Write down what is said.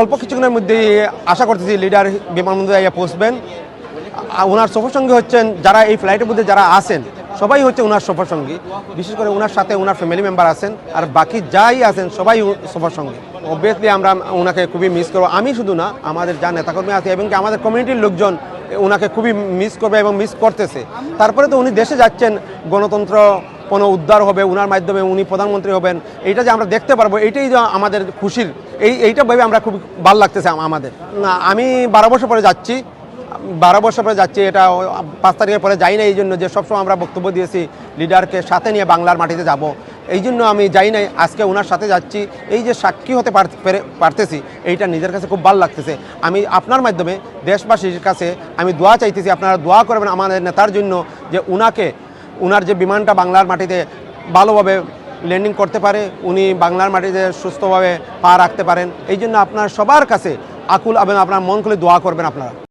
অল্প কিছুক্ষণের মধ্যে আশা করতেছি লিডার বিমানবন্দরে পৌঁছবেন। ওনার সফরসঙ্গী হচ্ছেন যারা এই ফ্লাইটের মধ্যে যারা আছেন সবাই হচ্ছে ওনার সফরসঙ্গী, বিশেষ করে ওনার সাথে ওনার ফ্যামিলি মেম্বার আছেন, আর বাকি যাই আছেন সবাই সফরসঙ্গী। অবভিয়াসলি আমরা ওনাকে খুবই মিস করবো, আমি শুধু না, আমাদের যা নেতাকর্মী আছে এবং কি আমাদের কমিউনিটির লোকজন ওনাকে খুবই মিস করবে এবং মিস করতেছে। তারপরে তো উনি দেশে যাচ্ছেন, গণতন্ত্র কোনো উদ্ধার হবে, ওনার মাধ্যমে উনি প্রধানমন্ত্রী হবেন, এইটা যে আমরা দেখতে পারবো এইটাই যে আমাদের খুশির, এইটা ভেবে আমরা খুব ভালো লাগতেছে আমাদের। না, আমি 12 বছর পরে যাচ্ছি, 12 বছর পরে যাচ্ছি, এটা 5 তারিখের পরে যাই না, এই জন্য যে সবসময় আমরা বক্তব্য দিয়েছি লিডারকে সাথে নিয়ে বাংলার মাটিতে যাব, এই জন্য আমি যাই নাই, আজকে ওনার সাথে যাচ্ছি। এই যে সাক্ষী হতে পারতেছি এইটা নিজের কাছে খুব ভালো লাগতেছে। আমি আপনার মাধ্যমে দেশবাসীর কাছে আমি দোয়া চাইতেছি, আপনারা দোয়া করবেন আমাদের নেতার জন্য, যে উনার যে বিমানটা বাংলার মাটিতে ভালোভাবে ল্যান্ডিং করতে পারে, উনি বাংলার মাটিতে সুস্থভাবে পা রাখতে পারেন। এই জন্য আপনার সবার কাছে আকুল এবং আপনার মন খুলে দোয়া করবেন আপনারা।